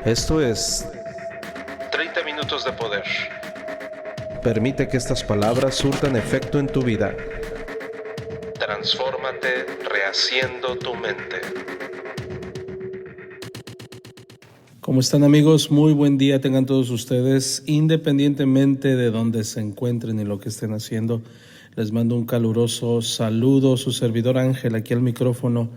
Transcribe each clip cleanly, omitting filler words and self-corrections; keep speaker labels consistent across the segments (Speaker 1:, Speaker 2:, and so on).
Speaker 1: Esto es
Speaker 2: 30 minutos de poder.
Speaker 1: Permite que estas palabras surtan efecto en tu vida.
Speaker 2: Transfórmate rehaciendo tu mente.
Speaker 3: ¿Cómo están, amigos? Muy buen día tengan todos ustedes, independientemente de dónde se encuentren y lo que estén haciendo. Les mando un caluroso saludo, su servidor Ángel, aquí al micrófono.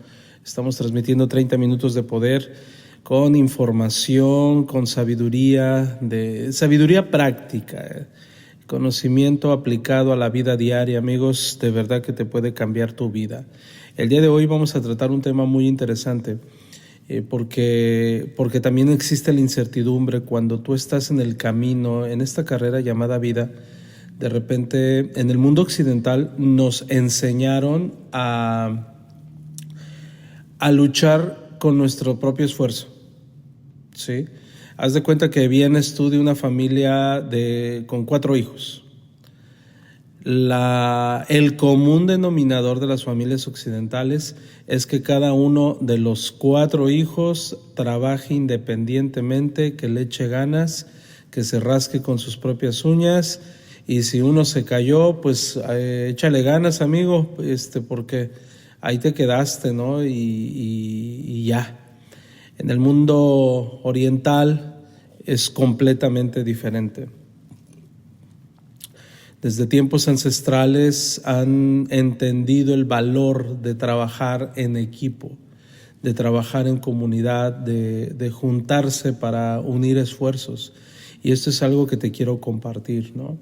Speaker 3: Estamos transmitiendo 30 minutos de poder con información, con sabiduría práctica, conocimiento aplicado a la vida diaria. Amigos, de verdad que te puede cambiar tu vida. El día de hoy vamos a tratar un tema muy interesante. Porque también existe la incertidumbre cuando tú estás en el camino, en esta carrera llamada vida. De repente, en el mundo occidental nos enseñaron a luchar con nuestro propio esfuerzo, ¿sí? Haz de cuenta que vienes tú de una familia con 4 hijos. El común denominador de las familias occidentales es que cada uno de los 4 hijos trabaje independientemente, que le eche ganas, que se rasque con sus propias uñas, y si uno se cayó, pues échale ganas, amigo, porque ahí te quedaste, ¿no? Y ya. En el mundo oriental es completamente diferente. Desde tiempos ancestrales han entendido el valor de trabajar en equipo, de trabajar en comunidad, de juntarse para unir esfuerzos. Y esto es algo que te quiero compartir, ¿no?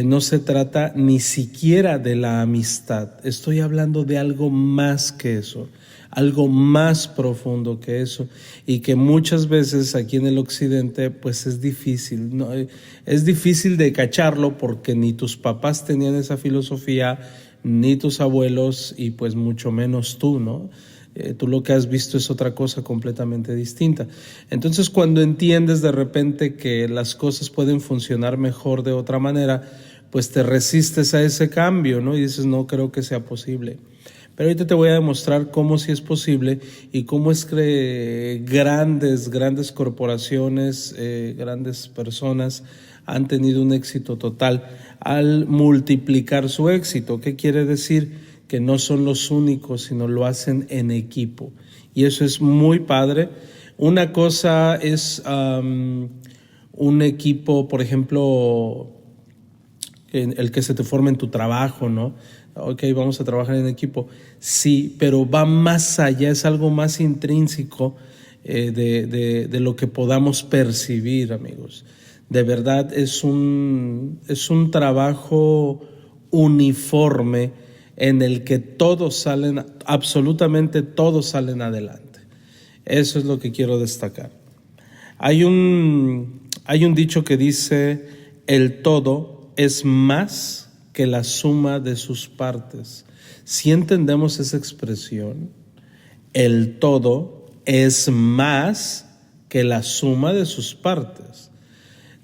Speaker 3: No se trata ni siquiera de la amistad. Estoy hablando de algo más que eso, algo más profundo que eso, y que muchas veces aquí en el occidente pues es difícil, ¿no? Es difícil de cacharlo porque ni tus papás tenían esa filosofía, ni tus abuelos, y pues mucho menos tú, ¿no? Tú lo que has visto es otra cosa completamente distinta. Entonces, cuando entiendes de repente que las cosas pueden funcionar mejor de otra manera, pues te resistes a ese cambio, ¿no? Y dices, no creo que sea posible. Pero ahorita te voy a demostrar cómo sí es posible y cómo es que grandes corporaciones, grandes personas han tenido un éxito total al multiplicar su éxito. ¿Qué quiere decir? Que no son los únicos, sino lo hacen en equipo. Y eso es muy padre. Una cosa es un equipo, por ejemplo, el que se te forme en tu trabajo, ¿no? Ok, vamos a trabajar en equipo. Sí, pero va más allá, es algo más intrínseco de lo que podamos percibir, amigos. De verdad es un trabajo uniforme en el que absolutamente todos salen adelante. Eso es lo que quiero destacar. Hay un dicho que dice: el todo es más que la suma de sus partes. Si entendemos esa expresión, el todo es más que la suma de sus partes.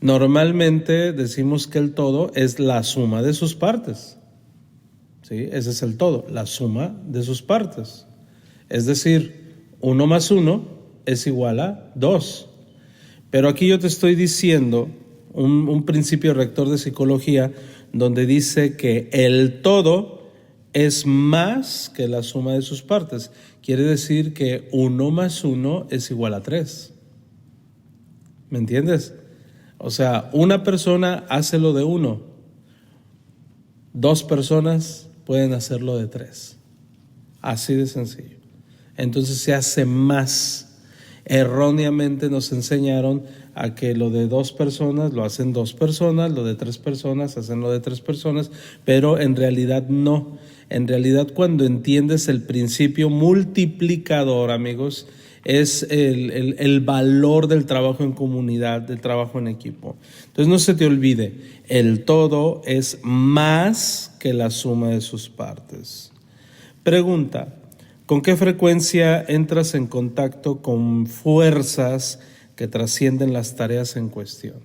Speaker 3: Normalmente decimos que el todo es la suma de sus partes. ¿Sí? Ese es el todo, la suma de sus partes. Es decir, 1 más 1 es igual a 2. Pero aquí yo te estoy diciendo un principio rector de psicología donde dice que el todo es más que la suma de sus partes. Quiere decir que 1 más 1 es igual a 3. ¿Me entiendes? O sea, una persona hace lo de 1, 2 personas pueden hacerlo de 3. Así de sencillo. Entonces se hace más. Erróneamente nos enseñaron a que lo de 2 personas lo hacen 2 personas, lo de 3 personas hacen lo de 3 personas, pero en realidad no. En realidad, cuando entiendes el principio multiplicador, amigos, es el valor del trabajo en comunidad, del trabajo en equipo. Entonces no se te olvide, el todo es más que la suma de sus partes. Pregunta: ¿con qué frecuencia entras en contacto con fuerzas que trascienden las tareas en cuestión?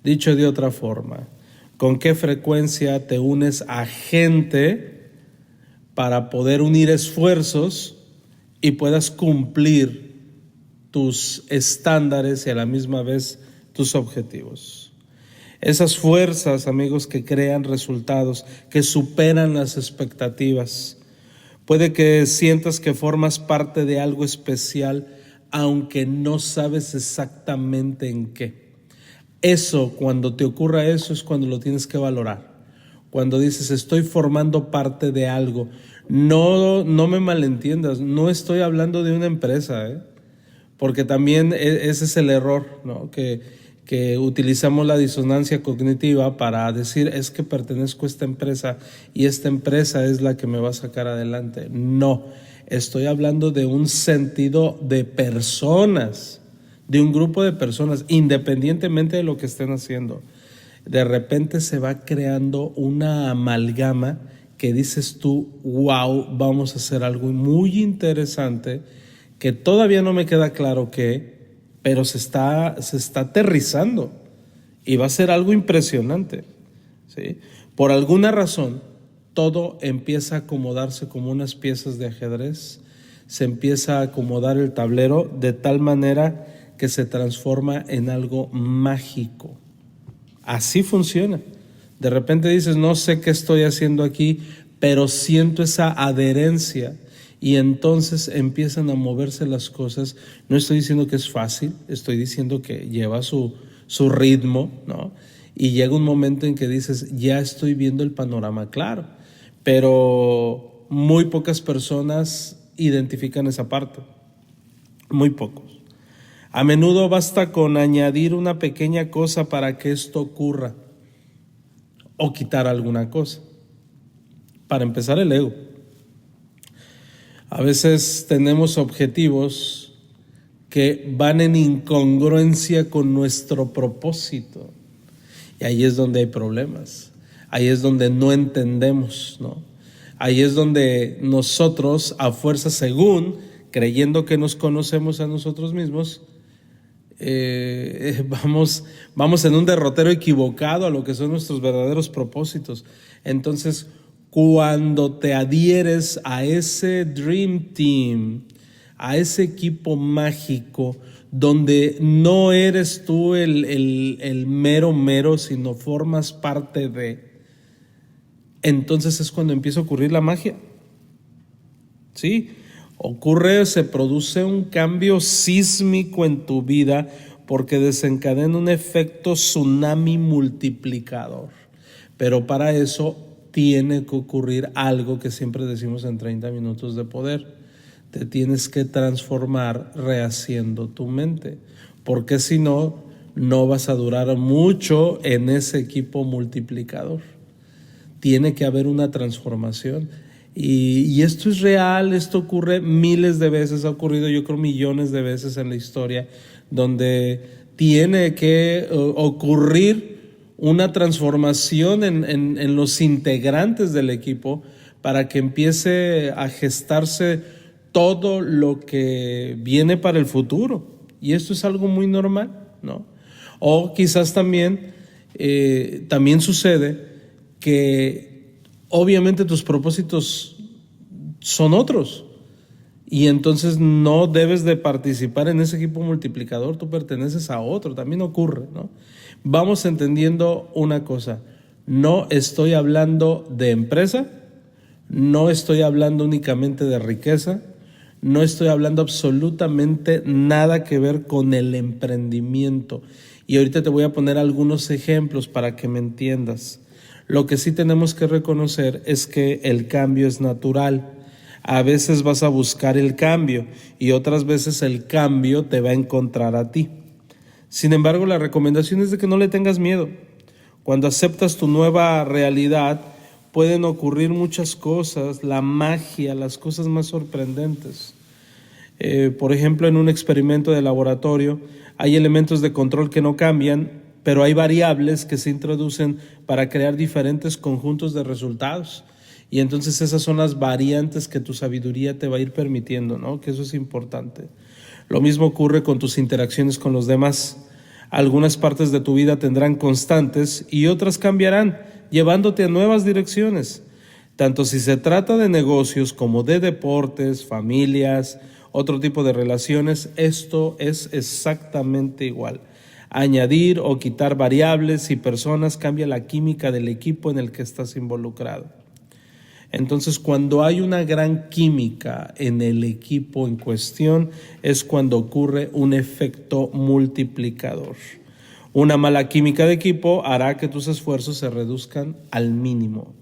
Speaker 3: Dicho de otra forma, ¿con qué frecuencia te unes a gente para poder unir esfuerzos y puedas cumplir tus estándares y a la misma vez tus objetivos. Esas fuerzas, amigos, que crean resultados, que superan las expectativas. Puede que sientas que formas parte de algo especial, aunque no sabes exactamente en qué. Eso, cuando te ocurra eso, es cuando lo tienes que valorar. Cuando dices, estoy formando parte de algo. No me malentiendas, no estoy hablando de una empresa, porque también ese es el error, ¿no? Que utilizamos la disonancia cognitiva para decir, es que pertenezco a esta empresa y esta empresa es la que me va a sacar adelante. No, estoy hablando de un sentido de personas, de un grupo de personas, independientemente de lo que estén haciendo. De repente se va creando una amalgama que dices tú, wow, vamos a hacer algo muy interesante, que todavía no me queda claro qué, pero se está aterrizando y va a ser algo impresionante, ¿sí? Por alguna razón, todo empieza a acomodarse como unas piezas de ajedrez, se empieza a acomodar el tablero de tal manera que se transforma en algo mágico. Así funciona. De repente dices, no sé qué estoy haciendo aquí, pero siento esa adherencia y entonces empiezan a moverse las cosas. No estoy diciendo que es fácil, estoy diciendo que lleva su ritmo, ¿no? Y llega un momento en que dices, ya estoy viendo el panorama claro, pero muy pocas personas identifican esa parte, muy pocos. A menudo basta con añadir una pequeña cosa para que esto ocurra o quitar alguna cosa. Para empezar, el ego. A veces tenemos objetivos que van en incongruencia con nuestro propósito y ahí es donde hay problemas, ahí es donde no entendemos, ¿no? Ahí es donde nosotros, a fuerza, según creyendo que nos conocemos a nosotros mismos, vamos en un derrotero equivocado a lo que son nuestros verdaderos propósitos. Entonces, cuando te adhieres a ese Dream Team, a ese equipo mágico, donde no eres tú el mero, sino formas parte de, entonces es cuando empieza a ocurrir la magia. Sí, se produce un cambio sísmico en tu vida porque desencadena un efecto tsunami multiplicador. Pero para eso tiene que ocurrir algo que siempre decimos en 30 minutos de poder. Te tienes que transformar rehaciendo tu mente, porque si no, no vas a durar mucho en ese equipo multiplicador. Tiene que haber una transformación. Y esto es real, esto ocurre miles de veces, ha ocurrido yo creo millones de veces en la historia, donde tiene que ocurrir una transformación en los integrantes del equipo para que empiece a gestarse todo lo que viene para el futuro. Y esto es algo muy normal, ¿no? O quizás también sucede que obviamente tus propósitos son otros y entonces no debes de participar en ese equipo multiplicador, tú perteneces a otro, también ocurre, ¿no? Vamos entendiendo una cosa, no estoy hablando de empresa, no estoy hablando únicamente de riqueza, no estoy hablando absolutamente nada que ver con el emprendimiento. Y ahorita te voy a poner algunos ejemplos para que me entiendas. Lo que sí tenemos que reconocer es que el cambio es natural. A veces vas a buscar el cambio y otras veces el cambio te va a encontrar a ti. Sin embargo, la recomendación es de que no le tengas miedo. Cuando aceptas tu nueva realidad, pueden ocurrir muchas cosas, la magia, las cosas más sorprendentes. Por ejemplo, en un experimento de laboratorio, hay elementos de control que no cambian, pero hay variables que se introducen para crear diferentes conjuntos de resultados. Y entonces esas son las variantes que tu sabiduría te va a ir permitiendo, ¿no? Que eso es importante. Lo mismo ocurre con tus interacciones con los demás. Algunas partes de tu vida tendrán constantes y otras cambiarán, llevándote a nuevas direcciones. Tanto si se trata de negocios como de deportes, familias otro tipo de relaciones, esto es exactamente igual. Añadir o quitar variables y personas cambia la química del equipo en el que estás involucrado. Entonces, cuando hay una gran química en el equipo en cuestión, es cuando ocurre un efecto multiplicador. Una mala química de equipo hará que tus esfuerzos se reduzcan al mínimo.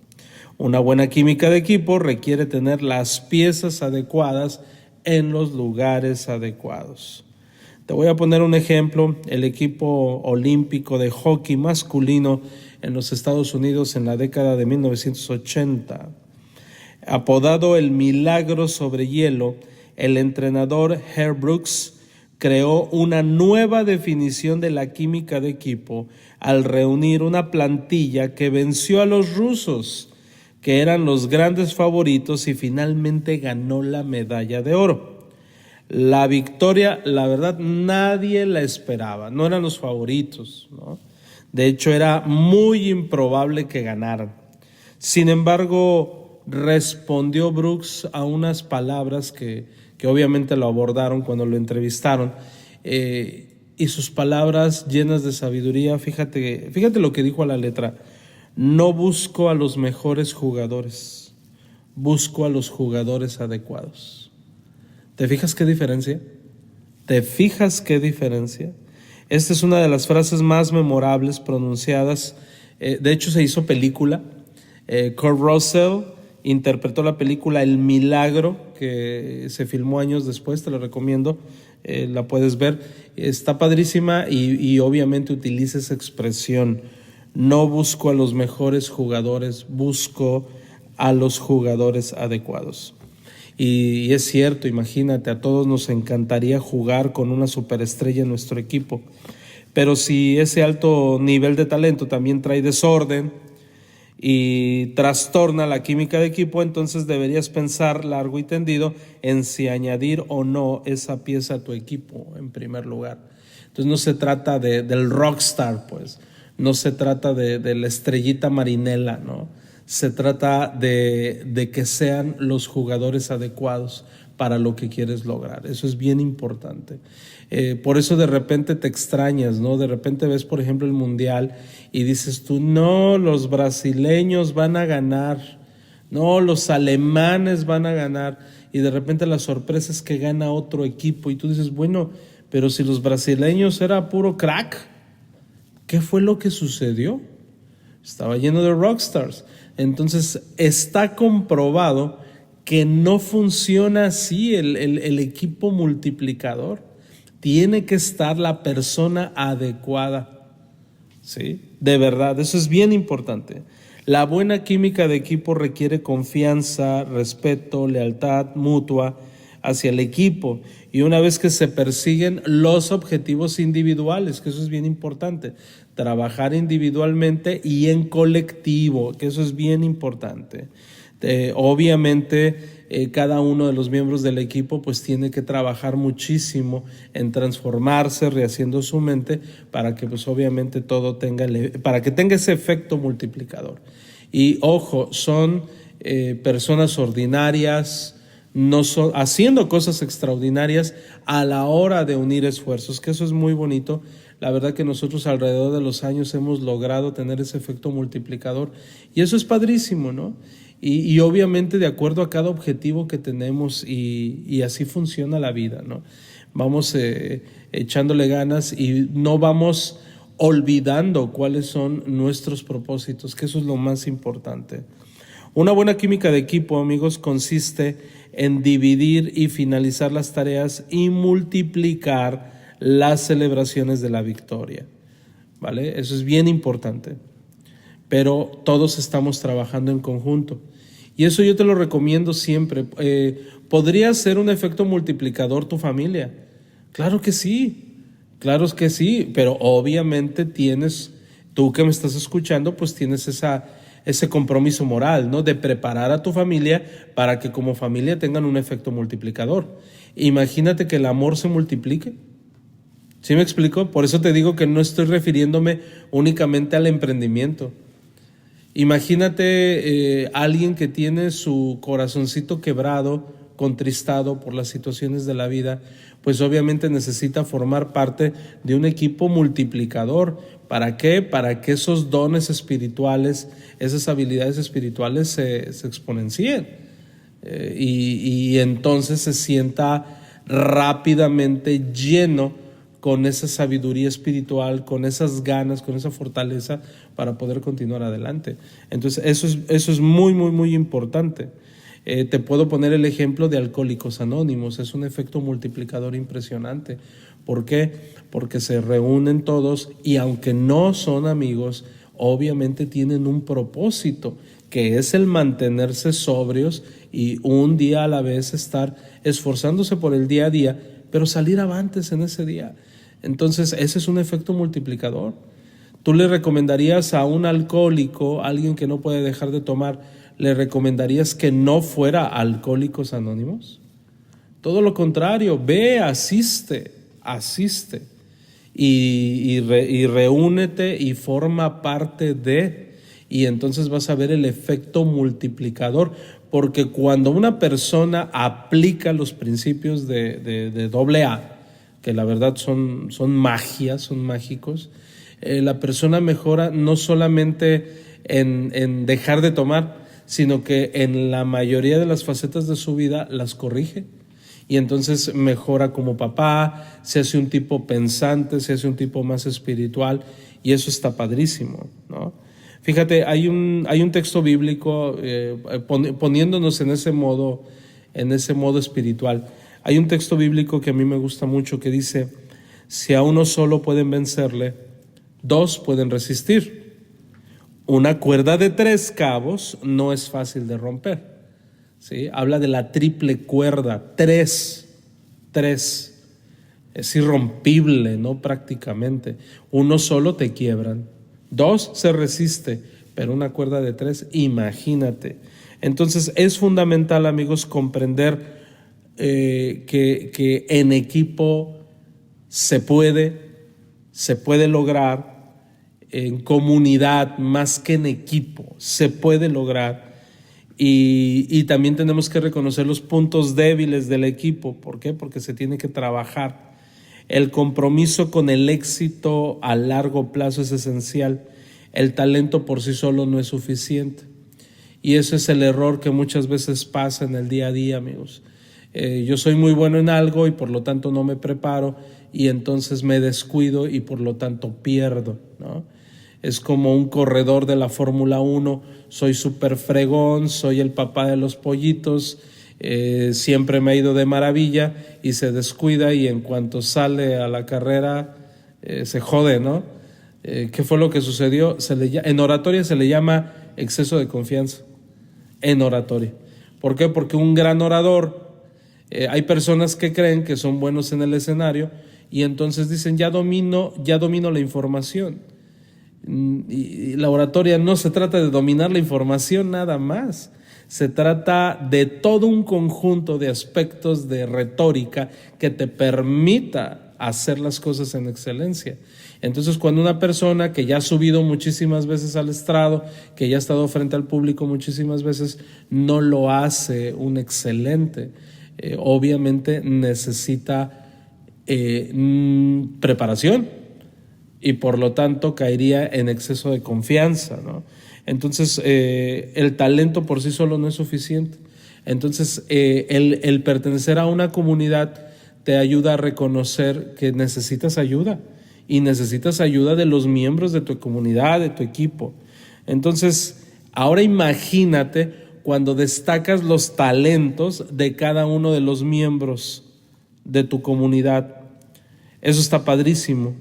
Speaker 3: Una buena química de equipo requiere tener las piezas adecuadas en los lugares adecuados. Te voy a poner un ejemplo. El equipo olímpico de hockey masculino en los Estados Unidos en la década de 1980, apodado el Milagro sobre hielo, el entrenador Herb Brooks creó una nueva definición de la química de equipo al reunir una plantilla que venció a los rusos, que eran los grandes favoritos, y finalmente ganó la medalla de oro. La victoria, la verdad, nadie la esperaba, no eran los favoritos, ¿no? De hecho, era muy improbable que ganaran. Sin embargo, respondió Brooks a unas palabras que obviamente lo abordaron cuando lo entrevistaron, y sus palabras llenas de sabiduría. Fíjate lo que dijo a la letra: no busco a los mejores jugadores, busco a los jugadores adecuados. ¿Te fijas qué diferencia? ¿Te fijas qué diferencia? Esta es una de las frases más memorables pronunciadas. De hecho, se hizo película. Kurt Russell interpretó la película El Milagro, que se filmó años después, te lo recomiendo, la puedes ver. Está padrísima y obviamente utiliza esa expresión: no busco a los mejores jugadores, busco a los jugadores adecuados. Y es cierto, imagínate, a todos nos encantaría jugar con una superestrella en nuestro equipo, pero si ese alto nivel de talento también trae desorden y trastorna la química de equipo, entonces deberías pensar largo y tendido en si añadir o no esa pieza a tu equipo en primer lugar. Entonces no se trata del rockstar, pues, no se trata de la estrellita marinela, ¿no? Se trata de que sean los jugadores adecuados para lo que quieres lograr. Eso es bien importante. Por eso de repente te extrañas, ¿no? De repente ves, por ejemplo, el Mundial y dices tú: no, los brasileños van a ganar, no, los alemanes van a ganar, y de repente la sorpresa es que gana otro equipo y tú dices: bueno, pero si los brasileños era puro crack, ¿qué fue lo que sucedió? Estaba lleno de rockstars. Entonces está comprobado que no funciona así el equipo multiplicador. Tiene que estar la persona adecuada, ¿sí? De verdad, eso es bien importante. La buena química de equipo requiere confianza, respeto, lealtad mutua hacia el equipo, y una vez que se persiguen los objetivos individuales, que eso es bien importante, trabajar individualmente y en colectivo, que eso es bien importante. Obviamente cada uno de los miembros del equipo pues tiene que trabajar muchísimo en transformarse, rehaciendo su mente, para que pues obviamente todo para que tenga ese efecto multiplicador. Y ojo, son personas ordinarias, no son, haciendo cosas extraordinarias a la hora de unir esfuerzos, que eso es muy bonito. La verdad que nosotros alrededor de los años hemos logrado tener ese efecto multiplicador, y eso es padrísimo, ¿no? Y obviamente de acuerdo a cada objetivo que tenemos, y así funciona la vida, ¿no? Vamos echándole ganas y no vamos olvidando cuáles son nuestros propósitos, que eso es lo más importante. Una buena química de equipo, amigos, consiste en dividir y finalizar las tareas y multiplicar las celebraciones de la victoria, ¿vale? Eso es bien importante, pero todos estamos trabajando en conjunto, y eso yo te lo recomiendo siempre. ¿Podría ser un efecto multiplicador tu familia? Claro que sí, pero obviamente tú que me estás escuchando, pues tienes ese compromiso moral, ¿no? De preparar a tu familia para que como familia tengan un efecto multiplicador. Imagínate que el amor se multiplique. ¿Sí me explico? Por eso te digo que no estoy refiriéndome únicamente al emprendimiento. Imagínate alguien que tiene su corazoncito quebrado contristado por las situaciones de la vida, pues obviamente necesita formar parte de un equipo multiplicador. ¿Para qué? Para que esos dones espirituales, esas habilidades espirituales se exponencien y entonces se sienta rápidamente lleno con esa sabiduría espiritual, con esas ganas, con esa fortaleza para poder continuar adelante. Entonces eso es muy, muy, muy importante. Te puedo poner el ejemplo de Alcohólicos Anónimos. Es un efecto multiplicador impresionante. ¿Por qué? Porque se reúnen todos y aunque no son amigos, obviamente tienen un propósito, que es el mantenerse sobrios y un día a la vez estar esforzándose por el día a día, pero salir avantes en ese día. Entonces ese es un efecto multiplicador. ¿Tú le recomendarías a un alcohólico, a alguien que no puede dejar de tomar, le recomendarías que no fuera a Alcohólicos Anónimos? Todo lo contrario, ve, asiste y reúnete y forma parte de, y entonces vas a ver el efecto multiplicador, porque cuando una persona aplica los principios de AA, que la verdad son magia, son mágicos, la persona mejora no solamente en dejar de tomar, sino que en la mayoría de las facetas de su vida las corrige. Y entonces mejora como papá, se hace un tipo pensante, se hace un tipo más espiritual, y eso está padrísimo, ¿no? Fíjate, hay un texto bíblico poniéndonos en ese modo espiritual. Hay un texto bíblico que a mí me gusta mucho que dice: si a uno solo pueden vencerle, dos pueden resistir. Una cuerda de 3 cabos no es fácil de romper, ¿sí? Habla de la triple cuerda, 3. Es irrompible, ¿no? Prácticamente. Uno solo te quiebran, 2 se resiste, pero una cuerda de 3, imagínate. Entonces es fundamental, amigos, comprender que en equipo se puede lograr, en comunidad más que en equipo, se puede lograr. Y también tenemos que reconocer los puntos débiles del equipo. ¿Por qué? Porque se tiene que trabajar. El compromiso con el éxito a largo plazo es esencial. El talento por sí solo no es suficiente. Y eso es el error que muchas veces pasa en el día a día, amigos. Yo soy muy bueno en algo y por lo tanto no me preparo, y entonces me descuido y por lo tanto pierdo, ¿no? Es como un corredor de la Fórmula 1, soy súper fregón, soy el papá de los pollitos, siempre me ha ido de maravilla, y se descuida y en cuanto sale a la carrera se jode, ¿no? ¿Qué fue lo que sucedió? En oratoria se le llama exceso de confianza, en oratoria. ¿Por qué? Porque un gran orador, hay personas que creen que son buenos en el escenario y entonces dicen, ya domino la información. Y la oratoria no se trata de dominar la información nada más, se trata de todo un conjunto de aspectos de retórica que te permita hacer las cosas en excelencia. Entonces, cuando una persona que ya ha subido muchísimas veces al estrado, que ya ha estado frente al público muchísimas veces, no lo hace un excelente, obviamente necesita preparación, y por lo tanto caería en exceso de confianza, ¿no? Entonces el talento por sí solo no es suficiente. Entonces el pertenecer a una comunidad te ayuda a reconocer que necesitas ayuda, y necesitas ayuda de los miembros de tu comunidad, de tu equipo. Entonces ahora imagínate cuando destacas los talentos de cada uno de los miembros de tu comunidad. Eso está padrísimo,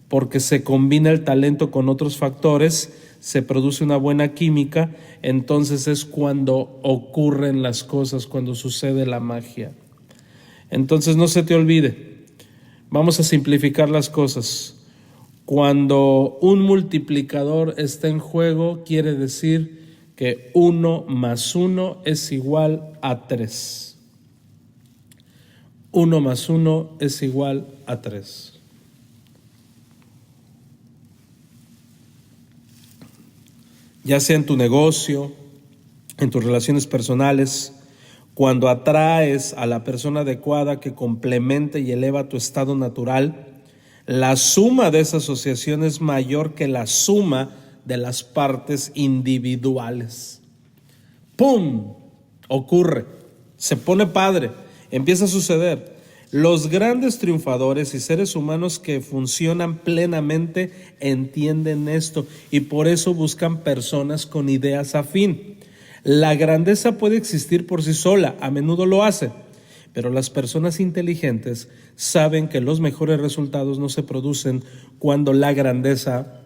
Speaker 3: porque se combina el talento con otros factores, se produce una buena química, entonces es cuando ocurren las cosas, cuando sucede la magia. Entonces no se te olvide, vamos a simplificar las cosas. Cuando un multiplicador está en juego, quiere decir que 1 más 1 es igual a 3. 1 más 1 es igual a 3. Ya sea en tu negocio, en tus relaciones personales, Cuando atraes a la persona adecuada que complemente y eleva tu estado natural, la suma de esa asociación es mayor que la suma de las partes individuales. ¡Pum! Ocurre, se pone padre, empieza a suceder. Los grandes triunfadores y seres humanos que funcionan plenamente entienden esto y por eso buscan personas con ideas afín. La grandeza puede existir por sí sola, a menudo lo hace, pero las personas inteligentes saben que los mejores resultados no se producen cuando la grandeza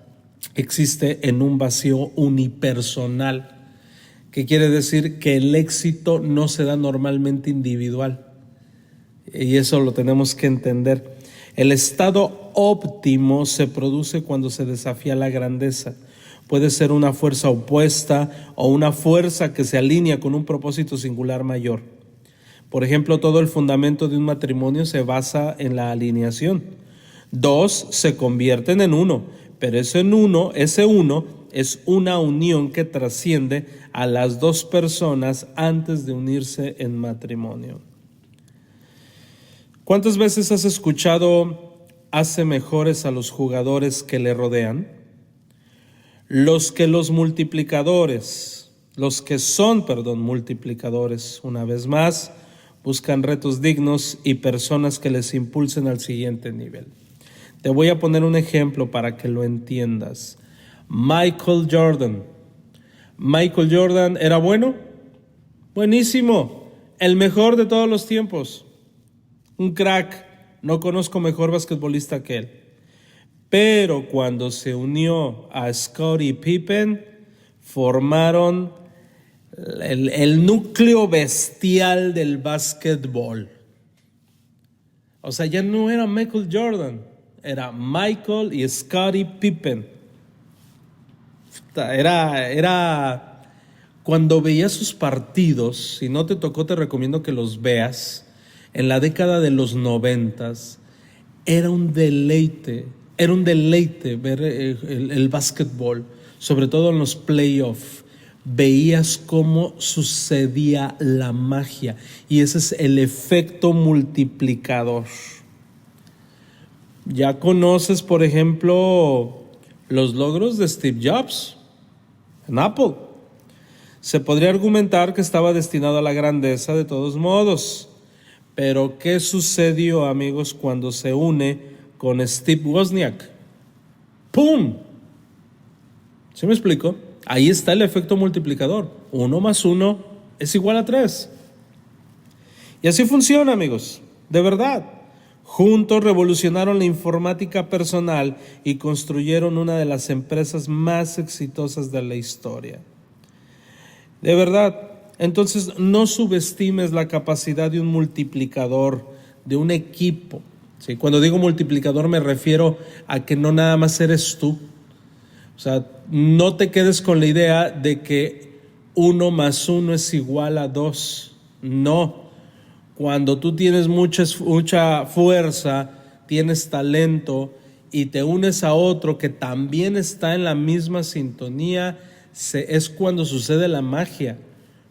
Speaker 3: existe en un vacío unipersonal. ¿Qué quiere decir? Que el éxito no se da normalmente individual. Y eso lo tenemos que entender. El estado óptimo se produce cuando se desafía la grandeza. Puede ser una fuerza opuesta o una fuerza que se alinea con un propósito singular mayor. Por ejemplo, todo el fundamento de un matrimonio se basa en la alineación. Dos se convierten en uno, pero ese uno es una unión que trasciende a las dos personas antes de unirse en matrimonio. ¿Cuántas veces has escuchado hace mejores a los jugadores que le rodean? Los que son multiplicadores, una vez más, buscan retos dignos y personas que les impulsen al siguiente nivel. Te voy a poner un ejemplo para que lo entiendas. Michael Jordan. Michael Jordan era bueno, buenísimo, el mejor de todos los tiempos, un crack, no conozco mejor basquetbolista que él. Pero cuando se unió a Scottie Pippen, formaron el núcleo bestial del básquetbol. O sea, ya no era Michael Jordan, era Michael y Scottie Pippen. Era cuando veías sus partidos, si no te tocó te recomiendo que los veas, en la década de los 90s, era un deleite ver el básquetbol, sobre todo en los playoffs. Veías cómo sucedía la magia y ese es el efecto multiplicador. Ya conoces, por ejemplo, los logros de Steve Jobs en Apple. Se podría argumentar que estaba destinado a la grandeza de todos modos, pero ¿qué sucedió, amigos, cuando se une con Steve Wozniak? ¡Pum! ¿Sí me explico? Ahí está el efecto multiplicador. 1 más 1 es igual a 3. Y así funciona, amigos, de verdad. Juntos revolucionaron la informática personal y construyeron una de las empresas más exitosas de la historia. De verdad, entonces no subestimes la capacidad de un multiplicador, de un equipo. ¿Sí? Cuando digo multiplicador me refiero a que no nada más eres tú. O sea, no te quedes con la idea de que 1 más 1 es igual a 2. No. Cuando tú tienes mucha fuerza, tienes talento y te unes a otro que también está en la misma sintonía, es cuando sucede la magia.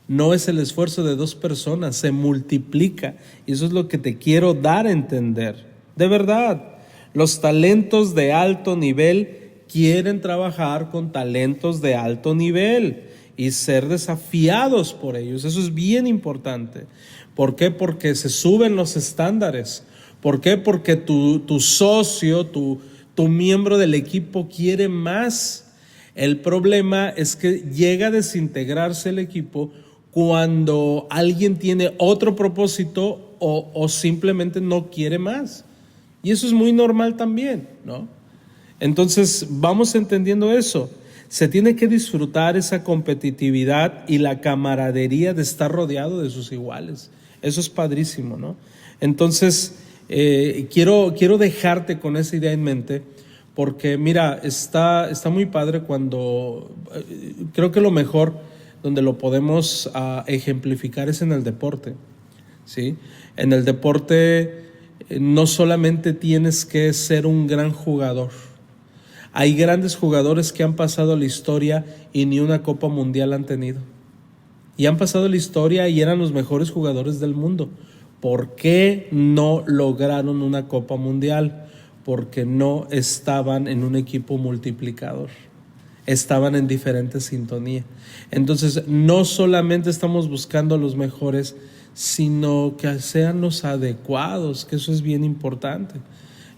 Speaker 3: No es el esfuerzo de 2 personas, se multiplica. Y eso es lo que te quiero dar a entender. De verdad, los talentos de alto nivel quieren trabajar con talentos de alto nivel y ser desafiados por ellos. Eso es bien importante. ¿Por qué? Porque se suben los estándares. ¿Por qué? Porque tu socio, tu miembro del equipo quiere más. El problema es que llega a desintegrarse el equipo cuando alguien tiene otro propósito o simplemente no quiere más. Y eso es muy normal también, ¿no? Entonces, vamos entendiendo eso. Se tiene que disfrutar esa competitividad y la camaradería de estar rodeado de sus iguales. Eso es padrísimo, ¿no? Entonces, quiero dejarte con esa idea en mente, porque mira, está muy padre cuando, creo que lo mejor donde lo podemos ejemplificar es en el deporte, ¿sí? En el deporte no solamente tienes que ser un gran jugador. Hay grandes jugadores que han pasado a la historia y ni una Copa Mundial han tenido. y han pasado la historia y eran los mejores jugadores del mundo. ¿Por qué no lograron una Copa Mundial? Porque no estaban en un equipo multiplicador. Estaban en diferente sintonía. Entonces, no solamente estamos buscando a los mejores, sino que sean los adecuados, que eso es bien importante.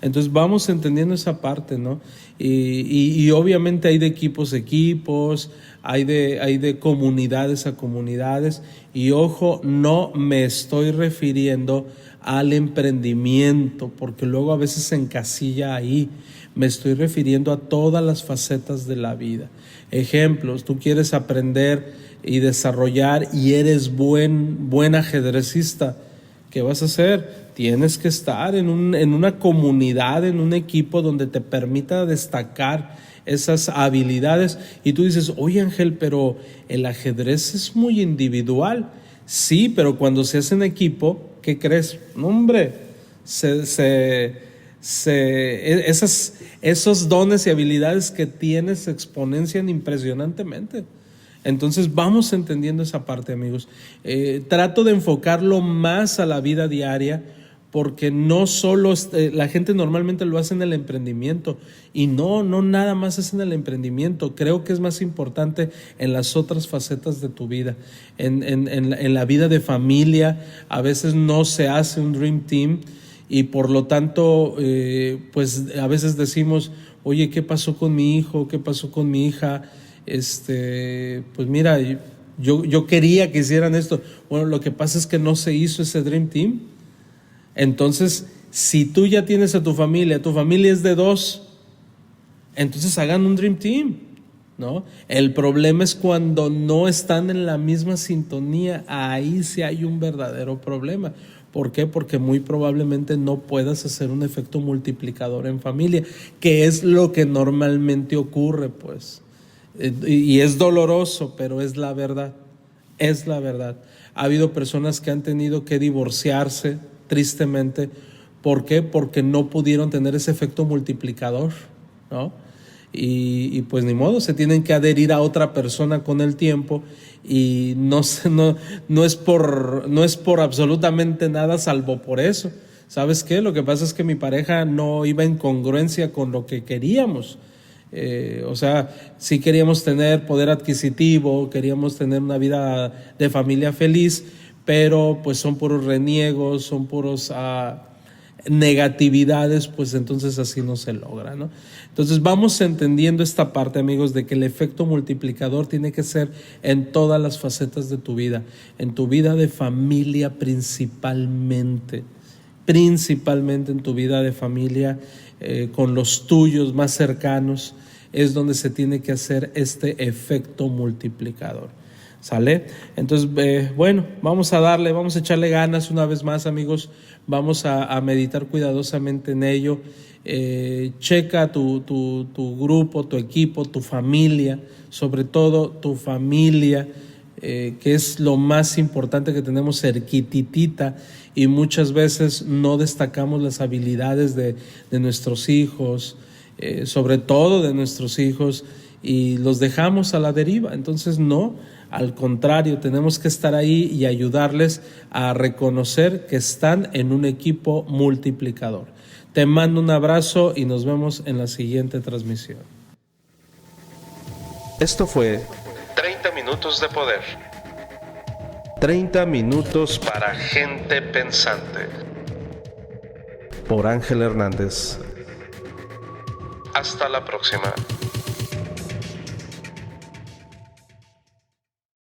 Speaker 3: Entonces vamos entendiendo esa parte, ¿no? Y obviamente hay de equipos a equipos, hay de comunidades a comunidades, y ojo, no me estoy refiriendo al emprendimiento, porque luego a veces se encasilla ahí. Me estoy refiriendo a todas las facetas de la vida. Ejemplos, tú quieres aprender y desarrollar y eres buen ajedrecista. ¿Qué vas a hacer? Tienes que estar en una comunidad, en un equipo donde te permita destacar esas habilidades. Y tú dices, oye Ángel, pero el ajedrez es muy individual. Sí, pero cuando se hace en equipo, ¿qué crees? No, hombre, esos dones y habilidades que tienes se exponencian impresionantemente. Entonces vamos entendiendo esa parte, amigos. Trato de enfocarlo más a la vida diaria, porque no solo la gente normalmente lo hace en el emprendimiento, y no nada más es en el emprendimiento. Creo que es más importante en las otras facetas de tu vida, en la vida de familia. A veces no se hace un Dream Team, y por lo tanto pues a veces decimos, oye, ¿qué pasó con mi hijo? ¿Qué pasó con mi hija? Pues mira, yo quería que hicieran esto. Bueno, lo que pasa es que no se hizo ese Dream Team. Entonces, si tú ya tienes a tu familia es de 2, entonces hagan un Dream Team, ¿no? El problema es cuando no están en la misma sintonía. Ahí sí hay un verdadero problema. ¿Por qué? Porque muy probablemente no puedas hacer un efecto multiplicador en familia, que es lo que normalmente ocurre, pues. Y es doloroso, pero es la verdad. Es la verdad. Ha habido personas que han tenido que divorciarse, tristemente. ¿Por qué? Porque no pudieron tener ese efecto multiplicador, ¿no? Y pues ni modo, se tienen que adherir a otra persona con el tiempo, y no es por absolutamente nada, salvo por eso. ¿Sabes qué? Lo que pasa es que mi pareja no iba en congruencia con lo que queríamos. O sea, sí queríamos tener poder adquisitivo, queríamos tener una vida de familia feliz, pero pues son puros reniegos, son puros negatividades, pues entonces así no se logra, ¿no? Entonces vamos entendiendo esta parte, amigos, de que el efecto multiplicador tiene que ser en todas las facetas de tu vida, en tu vida de familia principalmente en tu vida de familia, con los tuyos más cercanos, es donde se tiene que hacer este efecto multiplicador. ¿Sale? Entonces, bueno, vamos a echarle ganas una vez más, amigos. Vamos a meditar cuidadosamente en ello. Checa tu grupo, tu equipo, tu familia, sobre todo tu familia, que es lo más importante que tenemos cerquitita, y muchas veces no destacamos las habilidades de nuestros hijos, sobre todo de nuestros hijos, y los dejamos a la deriva. Entonces no, al contrario, tenemos que estar ahí y ayudarles a reconocer que están en un equipo multiplicador. Te mando un abrazo y nos vemos en la siguiente transmisión.
Speaker 1: Esto fue
Speaker 2: 30 minutos de poder
Speaker 1: 30 minutos
Speaker 2: para gente pensante.
Speaker 1: por Ángel Hernández.
Speaker 2: Hasta la próxima.